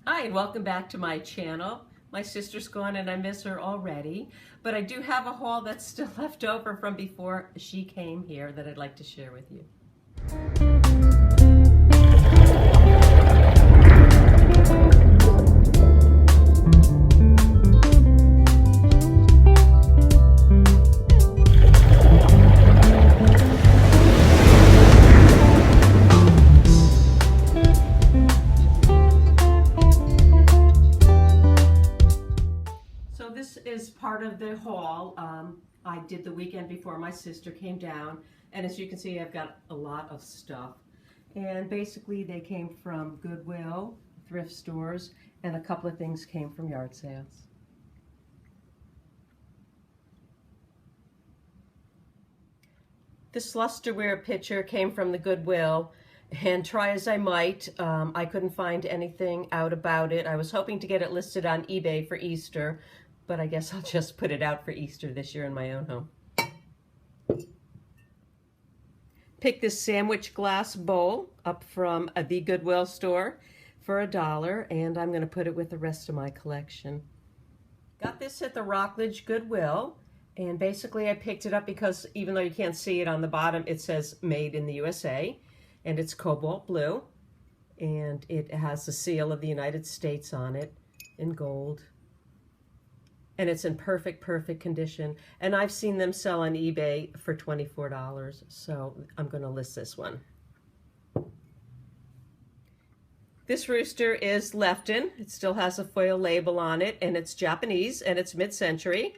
Hi, and welcome back to my channel. My sister's gone and I miss her already, but I do have a haul that's still left over from before she came here that I'd like to share with you. So this is part of the haul I did the weekend before my sister came down, and as you can see I've got a lot of stuff, and basically they came from Goodwill, thrift stores, and a couple of things came from yard sales. This lusterware pitcher came from the Goodwill, and try as I might, I couldn't find anything out about it. I was hoping to get it listed on eBay for Easter, but I guess I'll just put it out for Easter this year in my own home. Picked this sandwich glass bowl up from the Goodwill store for $1, and I'm going to put it with the rest of my collection. Got this at the Rockledge Goodwill, and basically I picked it up because even though you can't see it on the bottom, it says made in the USA, and it's cobalt blue, and it has the seal of the United States on it in gold. And it's in perfect condition. And I've seen them sell on eBay for $24, so I'm going to list this one. This rooster is Lefton. It still has a foil label on it, and it's Japanese, and it's mid-century.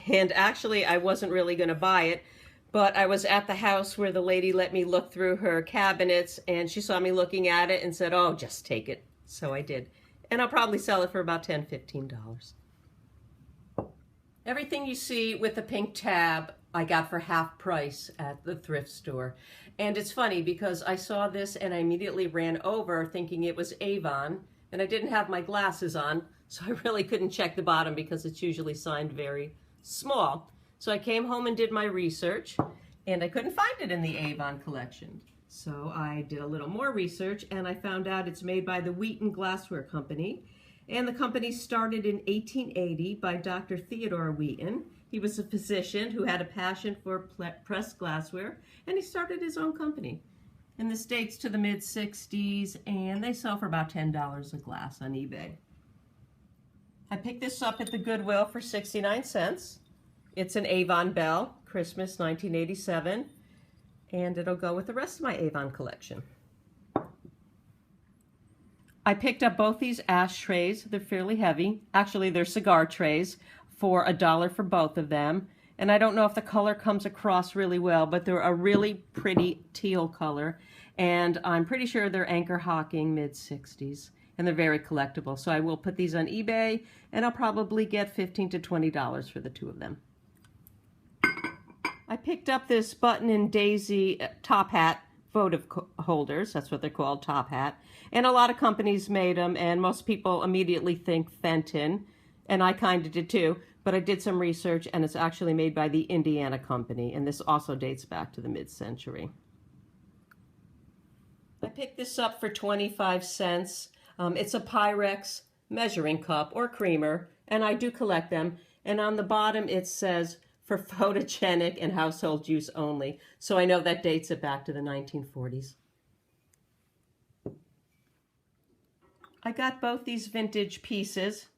And actually, I wasn't really going to buy it, but I was at the house where the lady let me look through her cabinets, and she saw me looking at it and said, "Oh, just take it." So I did. And I'll probably sell it for about $10, $15. Everything you see with the pink tab I got for half price at the thrift store. And it's funny because I saw this and I immediately ran over thinking it was Avon, and I didn't have my glasses on, so I really couldn't check the bottom because it's usually signed very small. So I came home and did my research, and I couldn't find it in the Avon collection. So I did a little more research, and I found out it's made by the Wheaton Glassware Company. And the company started in 1880 by Dr. Theodore Wheaton. He was a physician who had a passion for pressed glassware, and he started his own company. And this dates to the mid-60s, and they sell for about $10 a glass on eBay. I picked this up at the Goodwill for 69 cents. It's an Avon bell, Christmas 1987, and it'll go with the rest of my Avon collection. I picked up both these ashtrays. They're fairly heavy. Actually, they're cigar trays for $1 for both of them. And I don't know if the color comes across really well, but they're a really pretty teal color. And I'm pretty sure they're Anchor Hocking mid-60s. And they're very collectible. So I will put these on eBay, and I'll probably get $15 to $20 for the two of them. I picked up this button and daisy top hat votive holders. That's what they're called, top hat. And a lot of companies made them, and most people immediately think Fenton, and I kind of did too, but I did some research, and it's actually made by the Indiana company, and this also dates back to the mid-century. I picked this up for 25 cents. It's a Pyrex measuring cup or creamer, and I do collect them, and on the bottom it says for photogenic and household use only. So I know that dates it back to the 1940s. I got both these vintage pieces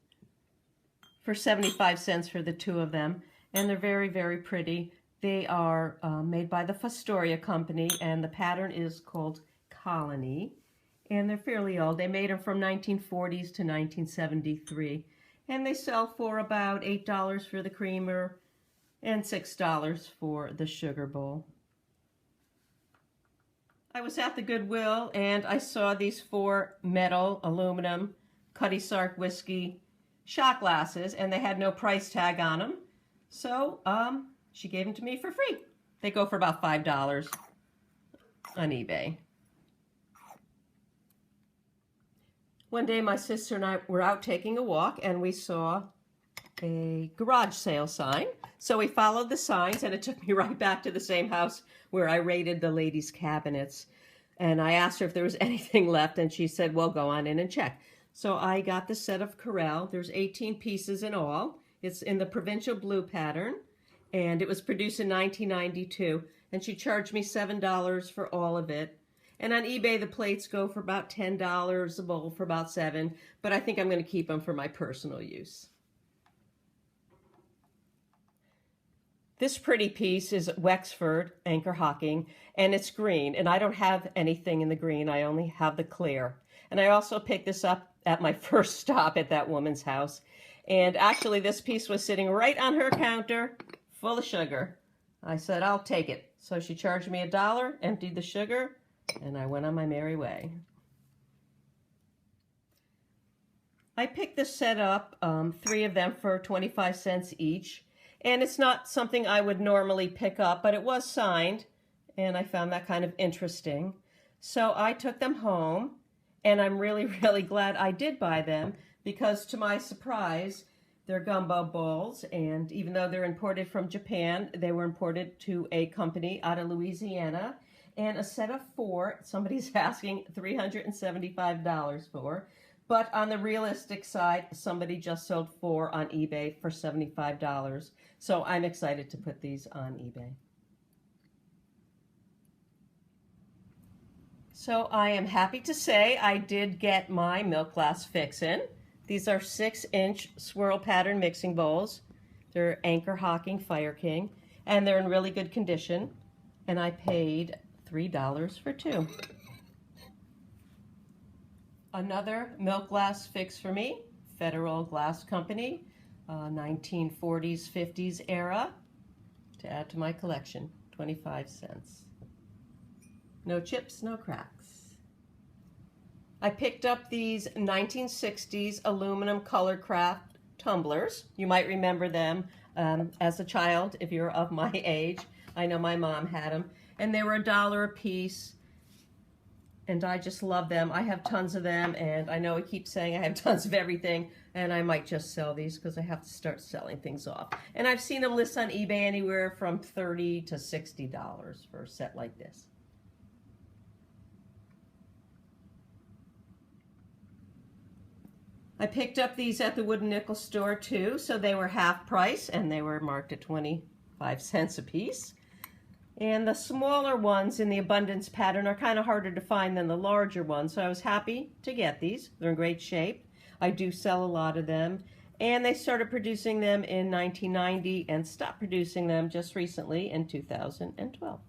for 75 cents for the two of them, and they're very pretty. They are made by the Fostoria company, and the pattern is called Colony, and they're fairly old. They made them from 1940s to 1973, and they sell for about $8 for the creamer and $6 for the sugar bowl. I was at the Goodwill and I saw these 4 metal, aluminum, Cutty Sark whiskey shot glasses, and they had no price tag on them. So she gave them to me for free. They go for about $5 on eBay. One day my sister and I were out taking a walk, and we saw a garage sale sign. So we followed the signs, and it took me right back to the same house where I raided the ladies' cabinets. And I asked her if there was anything left, and she said, well, go on in and check. So I got the set of Corral. There's 18 pieces in all. It's in the provincial blue pattern, and it was produced in 1992, and she charged me $7 for all of it. And on eBay, the plates go for about $10, a bowl for about $7, but I think I'm going to keep them for my personal use. This pretty piece is Wexford Anchor Hocking, and it's green, and I don't have anything in the green. I only have the clear. And I also picked this up at my first stop at that woman's house. And actually, this piece was sitting right on her counter, full of sugar. I said, I'll take it. So she charged me $1, emptied the sugar, and I went on my merry way. I picked this set up, 3 of them for 25 cents each. And it's not something I would normally pick up, but it was signed, and I found that kind of interesting. So I took them home, and I'm really, really glad I did buy them, because to my surprise, they're gumbo bowls, and even though they're imported from Japan, they were imported to a company out of Louisiana, and a set of 4, somebody's asking $375 for. But on the realistic side, somebody just sold 4 on eBay for $75. So I'm excited to put these on eBay. So I am happy to say I did get my milk glass fix in. These are 6-inch swirl pattern mixing bowls. They're Anchor Hocking Fire King, and they're in really good condition. And I paid $3 for 2. Another milk glass fix for me, Federal Glass Company, 1940s, 50s era, to add to my collection, 25 cents. No chips, no cracks. I picked up these 1960s aluminum color craft tumblers. You might remember them as a child if you're of my age. I know my mom had them, and they were $1 a piece. And I just love them. I have tons of them, and I know I keep saying I have tons of everything, and I might just sell these because I have to start selling things off. And I've seen them list on eBay anywhere from $30 to $60 for a set like this. I picked up these at the wooden nickel store too, so they were half price, and they were marked at 25 cents a piece. And the smaller ones in the abundance pattern are kind of harder to find than the larger ones, so I was happy to get these. They're in great shape. I do sell a lot of them, and they started producing them in 1990 and stopped producing them just recently in 2012.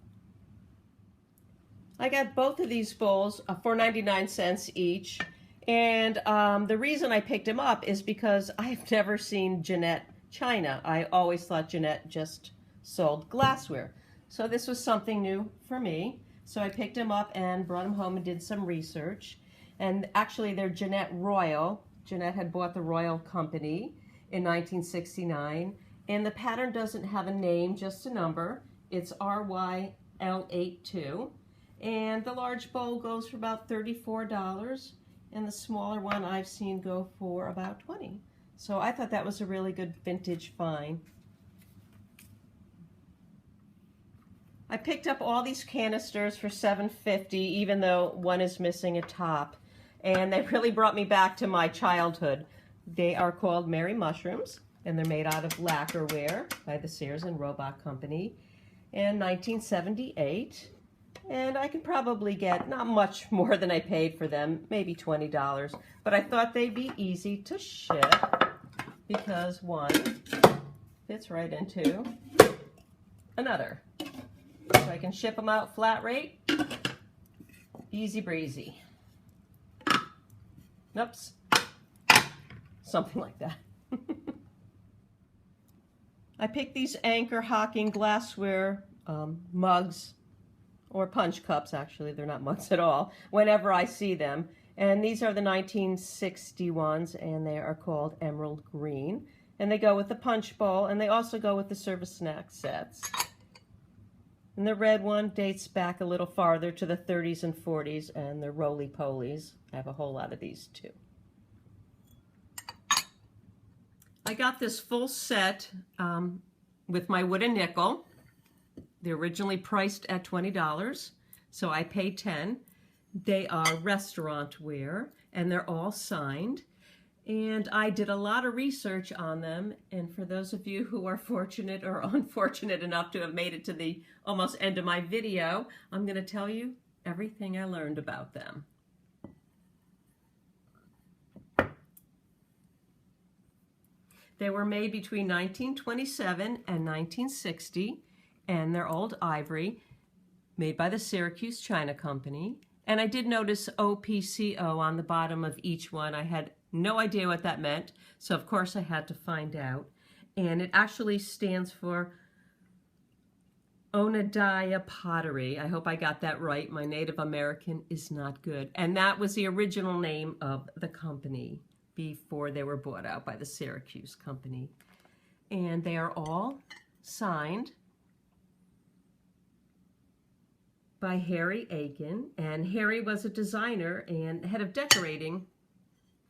I got both of these bowls for 99 cents each, and the reason I picked them up is because I've never seen Jeanette China. I always thought Jeanette just sold glassware. So this was something new for me. So I picked them up and brought them home and did some research. And actually they're Jeanette Royal. Jeanette had bought the Royal Company in 1969. And the pattern doesn't have a name, just a number. It's RYL82. And the large bowl goes for about $34. And the smaller one I've seen go for about $20. So I thought that was a really good vintage find. I picked up all these canisters for $7.50, even though one is missing a top. And they really brought me back to my childhood. They are called Mary Mushrooms, and they're made out of lacquerware by the Sears and Roebuck Company in 1978. And I could probably get not much more than I paid for them, maybe $20. But I thought they'd be easy to ship because one fits right into another. So I can ship them out flat rate, easy breezy. Oops, something like that. I picked these Anchor Hocking glassware mugs, or punch cups actually, they're not mugs at all, whenever I see them. And these are the 1960 ones, and they are called Emerald Green. And they go with the punch bowl, and they also go with the service snack sets. And the red one dates back a little farther to the 30s and 40s, and the roly-polies. I have a whole lot of these too. I got this full set with my wooden nickel. They're originally priced at $20, so I paid $10. They are restaurant ware, and they're all signed. And I did a lot of research on them, and for those of you who are fortunate or unfortunate enough to have made it to the almost end of my video, I'm going to tell you everything I learned about them. They were made between 1927 and 1960, and they're old ivory, made by the Syracuse China Company. And I did notice OPCO on the bottom of each one. I had no idea what that meant, so of course I had to find out. And it actually stands for Onondaga Pottery. I hope I got that right. My Native American is not good. And that was the original name of the company before they were bought out by the Syracuse Company. And they are all signed by Harry Aiken. And Harry was a designer and head of decorating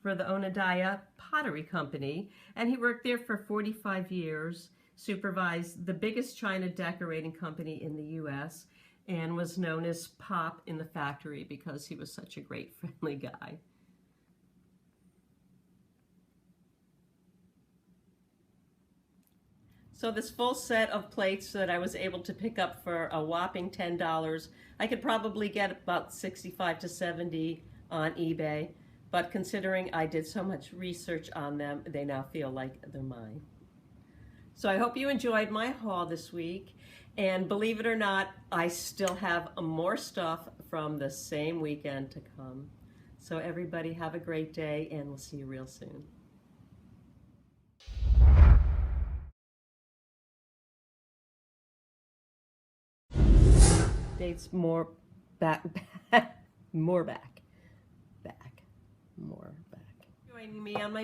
for the Onondaga Pottery Company, and he worked there for 45 years, supervised the biggest china decorating company in the U.S., and was known as Pop in the factory because he was such a great, friendly guy. So this full set of plates that I was able to pick up for a whopping $10, I could probably get about 65 to 70 on eBay. But considering I did so much research on them, they now feel like they're mine. So I hope you enjoyed my haul this week. And believe it or not, I still have more stuff from the same weekend to come. So everybody have a great day, and we'll see you real soon. Dates more back, more back. Joining me on my